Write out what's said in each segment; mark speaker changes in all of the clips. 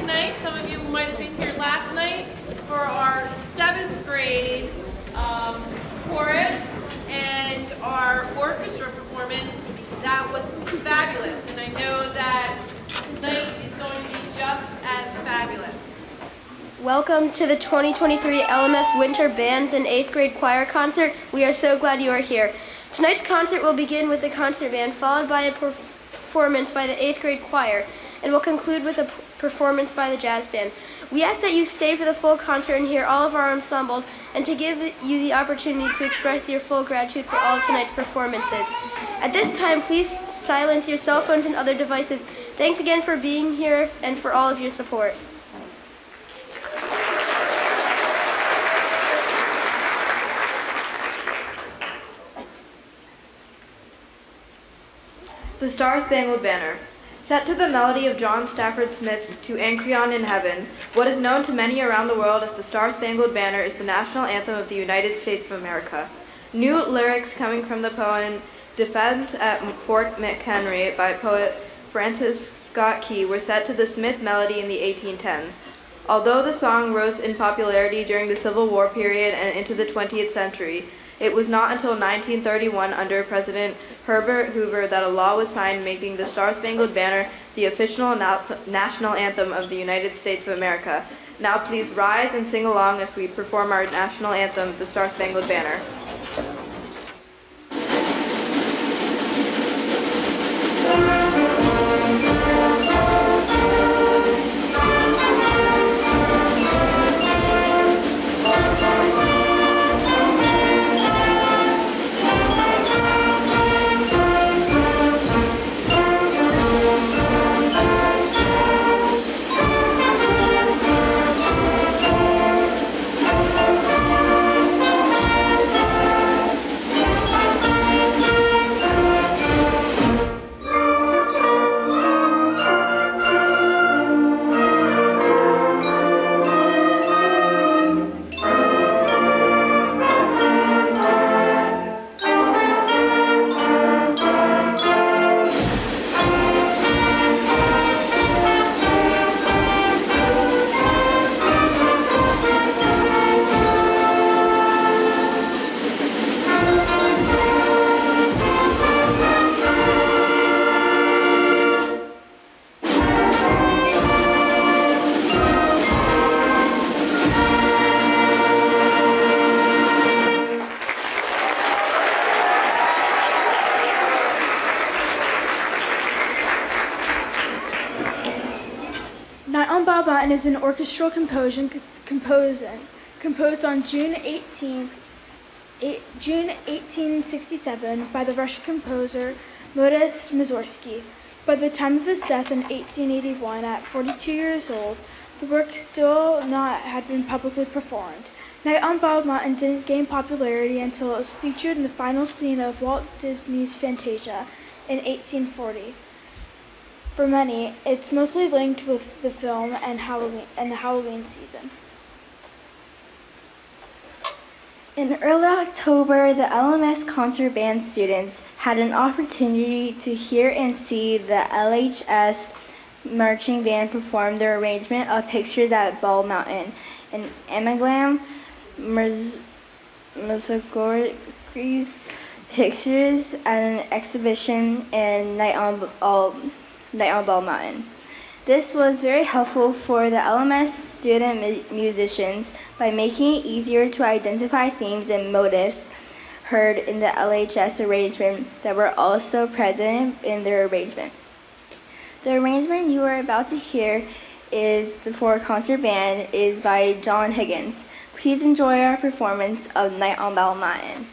Speaker 1: tonight. Some of you might have been here last night for our 7th grade chorus and our orchestra performance. That was fabulous, and I know that tonight is going to be just as fabulous.
Speaker 2: Welcome to the 2023 LMS Winter Bands and 8th grade choir concert. We are so glad you are here. Tonight's concert will begin with the concert band, followed by a performance by the 8th grade choir, and will conclude with a performance by the jazz band. We ask that you stay for the full concert and hear all of our ensembles, and to give you the opportunity to express your full gratitude for all of tonight's performances. At this time, please silence your cell phones and other devices. Thanks again for being here and for all of your support.
Speaker 3: The Star-Spangled Banner. Set to the melody of John Stafford Smith's To Anacreon in Heaven, what is known to many around the world as the Star-Spangled Banner is the national anthem of the United States of America. New lyrics coming from the poem Defense at Fort McHenry by poet Francis Scott Key were set to the Smith melody in the 1810s. Although the song rose in popularity during the Civil War period and into the 20th century, it was not until 1931 under President Herbert Hoover that a law was signed making the Star-Spangled Banner the official national anthem of the United States of America. Now please rise and sing along as we perform our national anthem, the Star-Spangled Banner.
Speaker 4: Is an orchestral composition composed on June 1867 by the Russian composer Modest Mussorgsky. By the time of his death in 1881, at 42 years old, the work still had been publicly performed. Night on Bald Mountain didn't gain popularity until it was featured in the final scene of Walt Disney's Fantasia in 1840. For many, it's mostly linked with the film and the Halloween season.
Speaker 5: In early October, the LMS concert band students had an opportunity to hear and see the LHS marching band perform their arrangement of Pictures at Bald Mountain, an Anagram Mussorgsky's Pictures at an exhibition in Night on Bald Mountain. This was very helpful for the LMS student musicians by making it easier to identify themes and motifs heard in the LHS arrangement that were also present in their arrangement. The arrangement you are about to hear for concert band is by John Higgins. Please enjoy our performance of Night on Bald Mountain.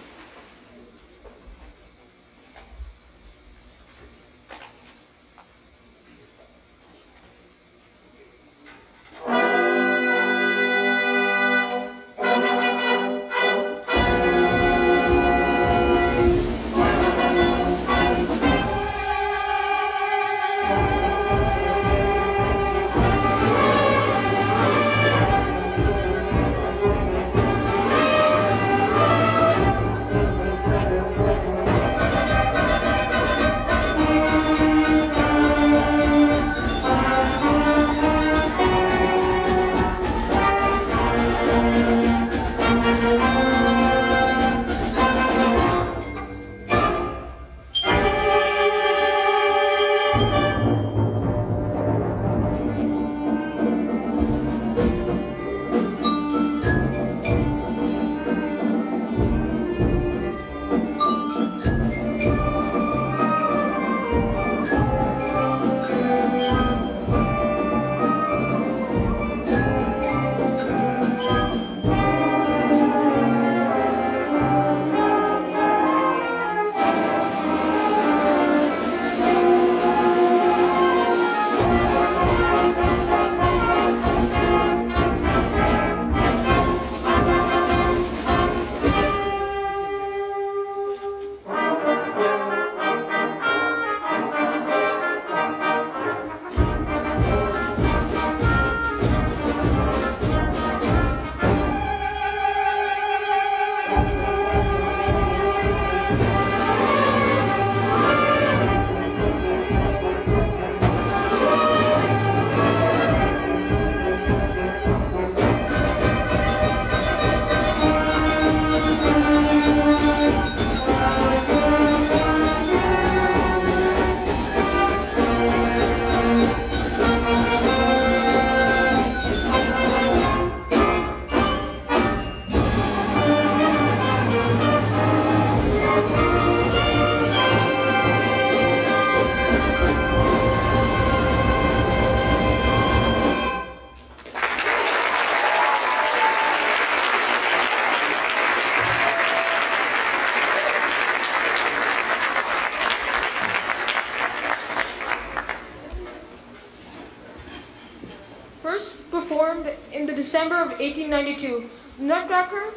Speaker 6: December of 1892. Nutcracker,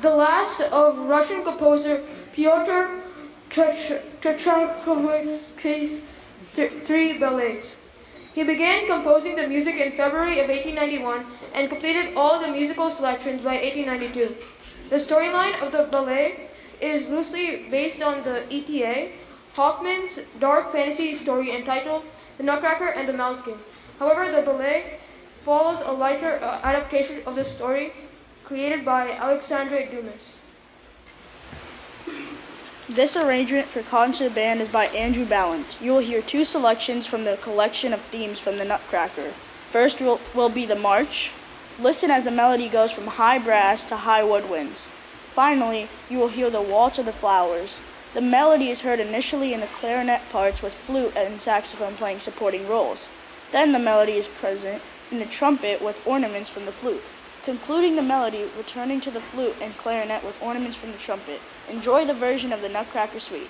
Speaker 6: the last of Russian composer Pyotr Tchaikovsky's three ballets. He began composing the music in February of 1891 and completed all the musical selections by 1892. The storyline of the ballet is loosely based on the E.T.A. Hoffman's dark fantasy story entitled The Nutcracker and the Mouse King. However, the ballet follows a lighter adaptation of the story created by Alexandre Dumas.
Speaker 7: This arrangement for concert band is by Andrew Ballant. You will hear two selections from the collection of themes from the Nutcracker. First will be the march. Listen as the melody goes from high brass to high woodwinds. Finally, you will hear the waltz of the flowers. The melody is heard initially in the clarinet parts with flute and saxophone playing supporting roles. Then the melody is present in the trumpet with ornaments from the flute. Concluding the melody, returning to the flute and clarinet with ornaments from the trumpet. Enjoy the version of the Nutcracker Suite.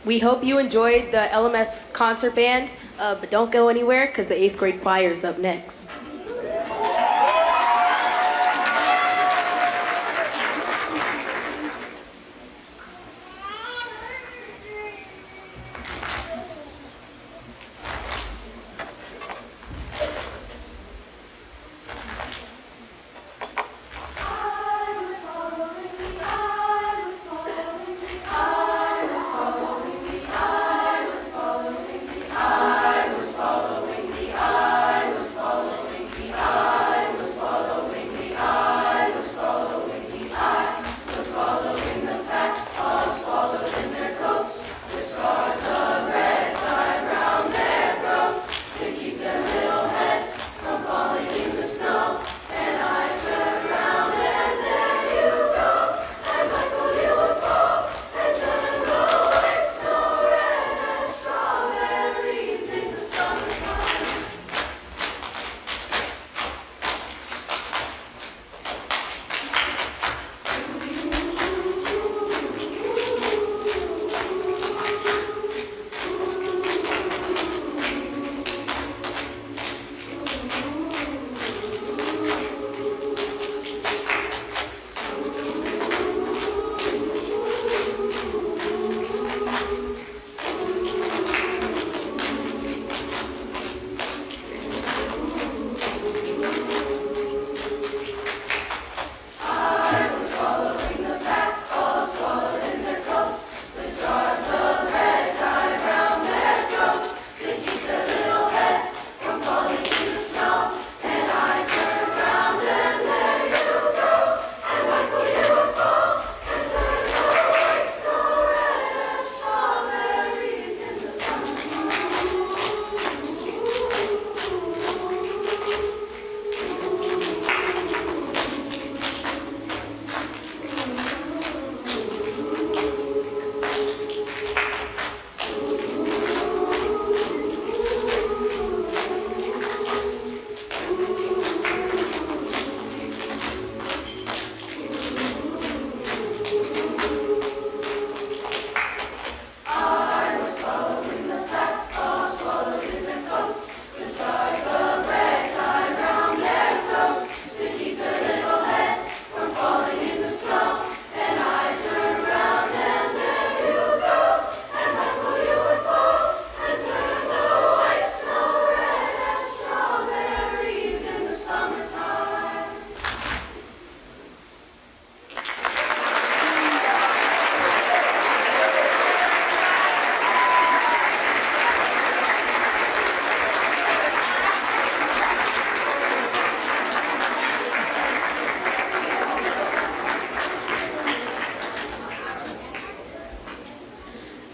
Speaker 8: We hope you enjoyed the LMS concert band, but don't go anywhere because the 8th grade choir is up next.
Speaker 9: I was following the eye.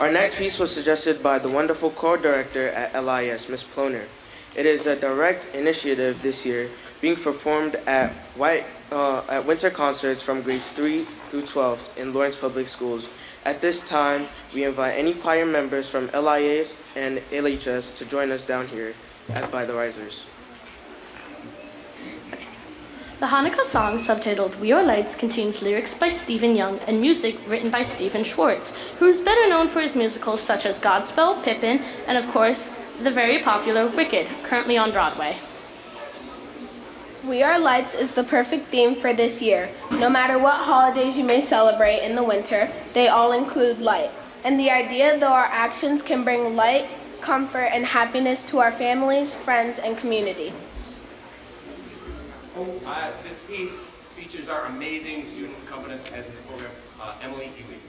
Speaker 10: Our next piece was suggested by the wonderful co-director at LIS, Ms. Ploner. It is a direct initiative this year being performed at winter concerts from grades 3 through 12 in Lawrence Public Schools. At this time, we invite any choir members from LIS and LHS to join us down here by the Risers.
Speaker 11: The Hanukkah song, subtitled We Are Lights, contains lyrics by Stephen Young and music written by Stephen Schwartz, who is better known for his musicals such as Godspell, Pippin, and of course, the very popular Wicked, currently on Broadway.
Speaker 2: We Are Lights is the perfect theme for this year. No matter what holidays you may celebrate in the winter, they all include light. And the idea that our actions can bring light, comfort, and happiness to our families, friends, and community.
Speaker 12: This piece features our amazing student accompanist as in the program, Emily Ewing.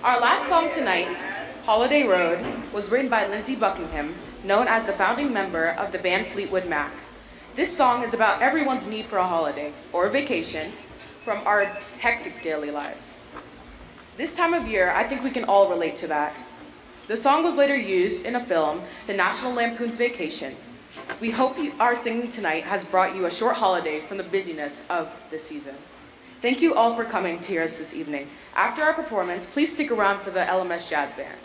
Speaker 13: Our last song tonight, Holiday Road, was written by Lindsey Buckingham, known as the founding member of the band Fleetwood Mac. This song is about everyone's need for a holiday or a vacation from our hectic daily lives. This time of year, I think we can all relate to that. The song was later used in a film, The National Lampoon's Vacation. We hope our singing tonight has brought you a short holiday from the busyness of the season. Thank you all for coming to hear us this evening. After our performance, please stick around for the LMS Jazz Band.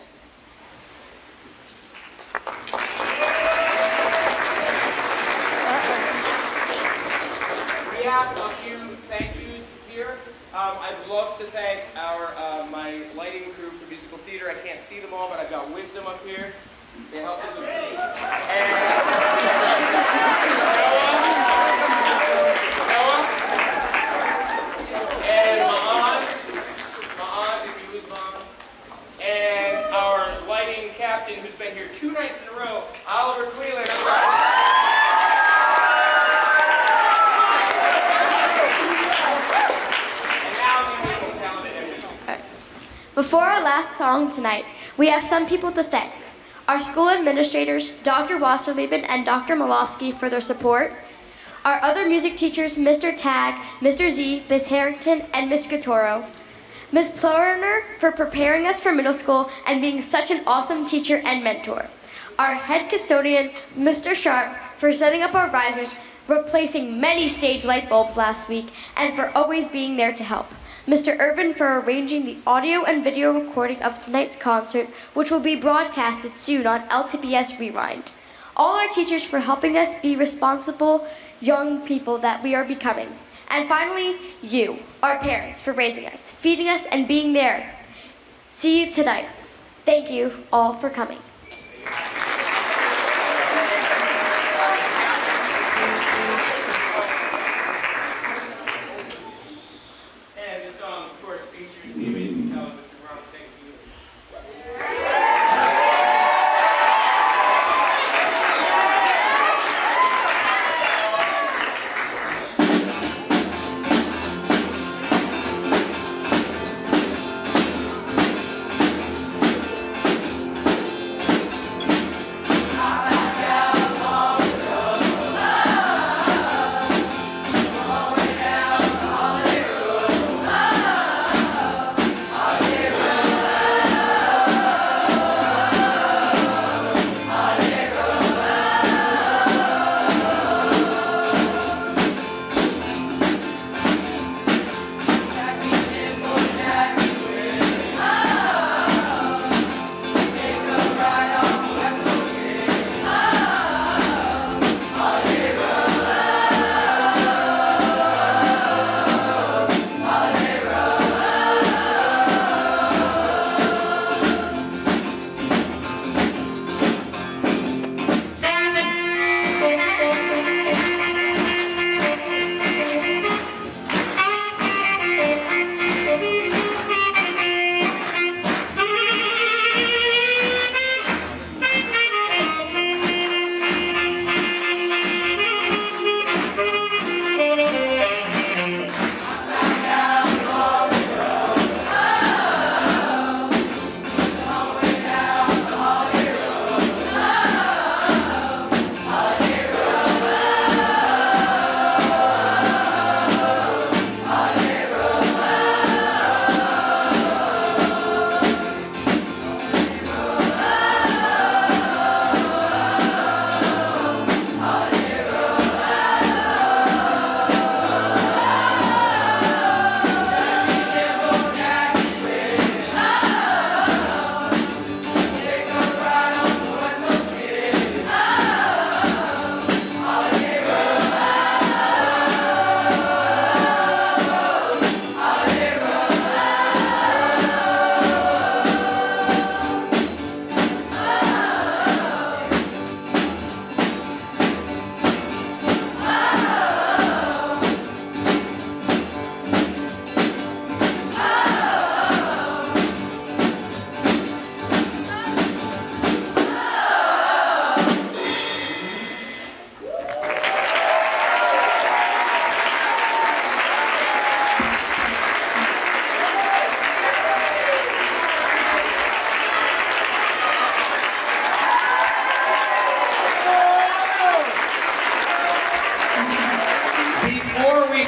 Speaker 12: We have a few thank yous here. I'd love to thank my lighting crew for musical theater. I can't see them all, but I've got Wisdom up here. They helped us with and Ma'an, if you lose Ma'an, and our lighting captain who's been here 2 nights in a row, Oliver Cleland.
Speaker 2: Before our last song tonight, we have some people to thank. Our school administrators, Dr. Wasserleben and Dr. Malofsky, for their support. Our other music teachers, Mr. Tagg, Mr. Z, Miss Harrington, and Miss Gattoro. Ms. Plurner for preparing us for middle school and being such an awesome teacher and mentor. Our head custodian, Mr. Sharp, for setting up our risers, replacing many stage light bulbs last week, and for always being there to help. Mr. Irvin for arranging the audio and video recording of tonight's concert, which will be broadcasted soon on LTPS Rewind. All our teachers for helping us be responsible young people that we are becoming. And finally, you, our parents, for raising us, feeding us, and being there. See you tonight. Thank you all for coming.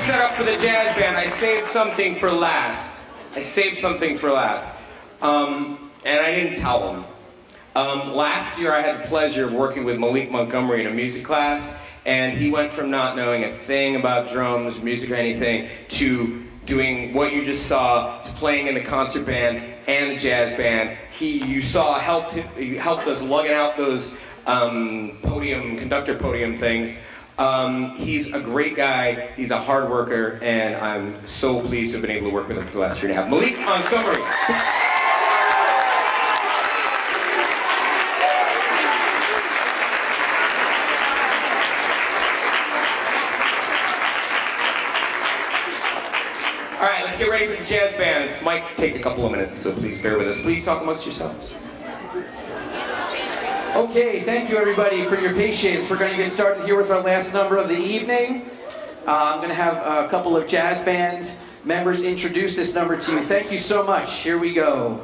Speaker 12: set up for the jazz band, I saved something for last. And I didn't tell them. Last year I had the pleasure of working with Malik Montgomery in a music class, and he went from not knowing a thing about drums, music, or anything, to doing what you just saw, playing in the concert band and the jazz band. You saw he helped us lugging out those conductor podium things. He's a great guy, he's a hard worker, and I'm so pleased to have been able to work with him for the last year and a half. Malik Montgomery. All right, let's get ready for the jazz band. This might take a couple of minutes, so please bear with us. Please talk amongst yourselves.
Speaker 14: Okay, thank you everybody for your patience. We're going to get started here with our last number of the evening. I'm going to have a couple of jazz bands members introduce this number to you. Thank you so much. Here we go.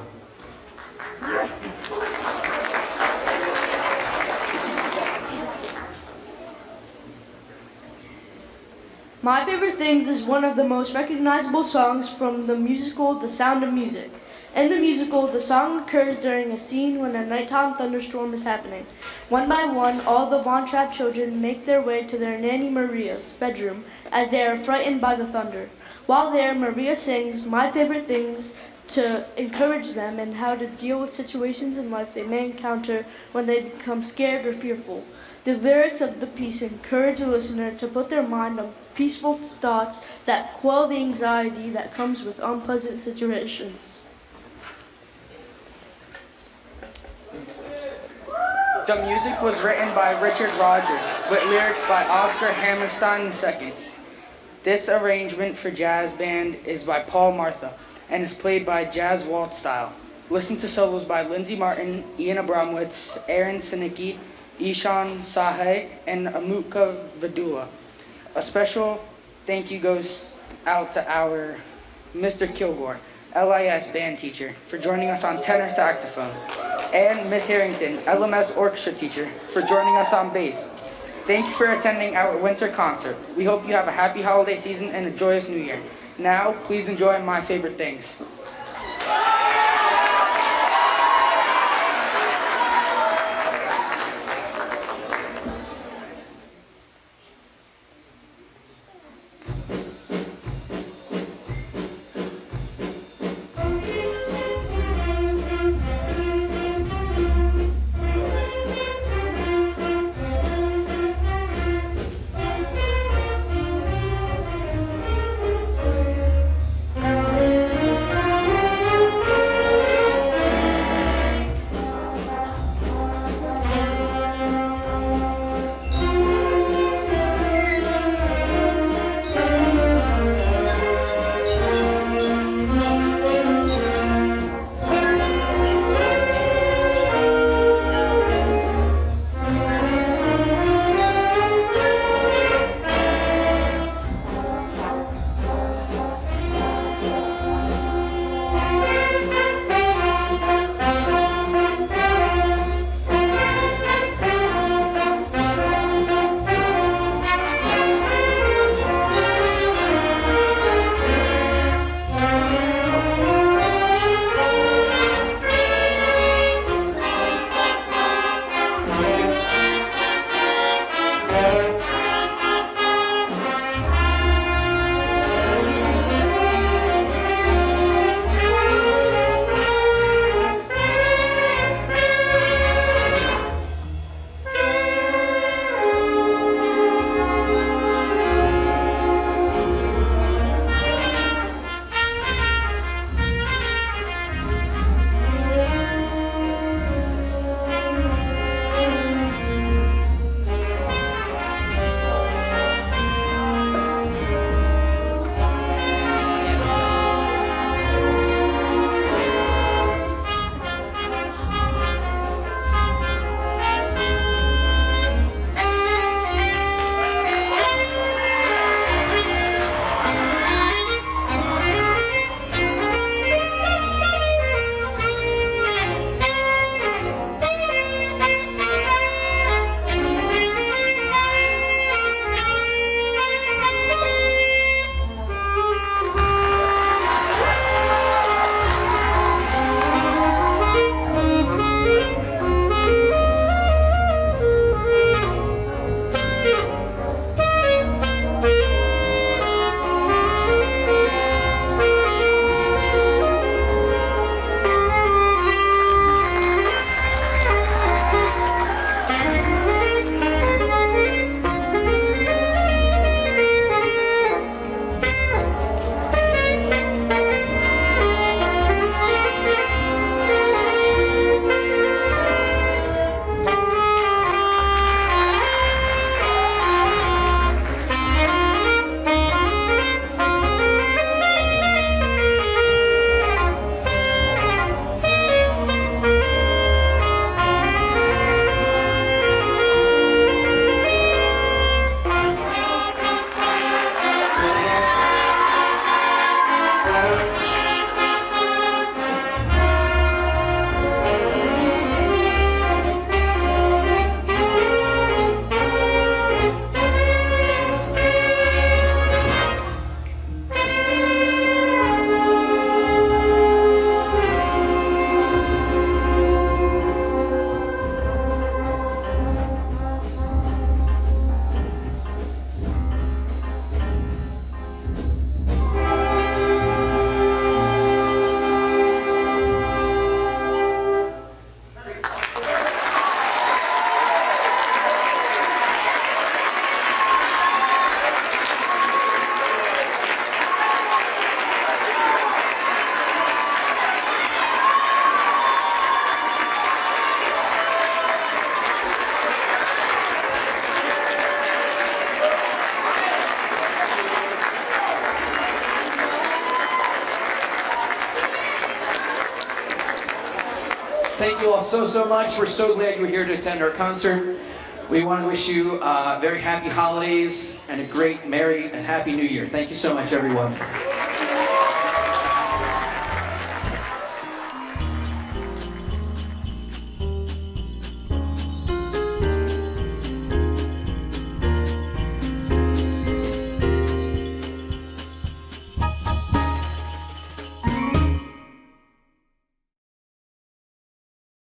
Speaker 15: My Favorite Things is one of the most recognizable songs from the musical The Sound of Music. In the musical, the song occurs during a scene when a nighttime thunderstorm is happening. One by one, all the Von Trapp children make their way to their nanny Maria's bedroom as they are frightened by the thunder. While there, Maria sings My Favorite Things to encourage them in how to deal with situations in life they may encounter when they become scared or fearful. The lyrics of the piece encourage the listener to put their mind on peaceful thoughts that quell the anxiety that comes with unpleasant situations.
Speaker 16: The music was written by Richard Rogers, with lyrics by Oscar Hammerstein II. This arrangement for jazz band is by Paul Martha and is played by jazz waltz style. Listen to solos by Lindsey Martin, Ian Abramowitz, Aaron Sinicki, Ishan Sahay, and Amuka Vidula. A special thank you goes out to our Mr. Kilgore, LIS band teacher, for joining us on tenor saxophone, and Miss Harrington, LMS orchestra teacher, for joining us on bass. Thank you for attending our winter concert. We hope you have a happy holiday season and a joyous new year. Now, please enjoy My Favorite Things.
Speaker 14: Thank you all so much. We're so glad you were here to attend our concert. We want to wish you very happy holidays and a great, merry, and happy new year. Thank you so much, everyone.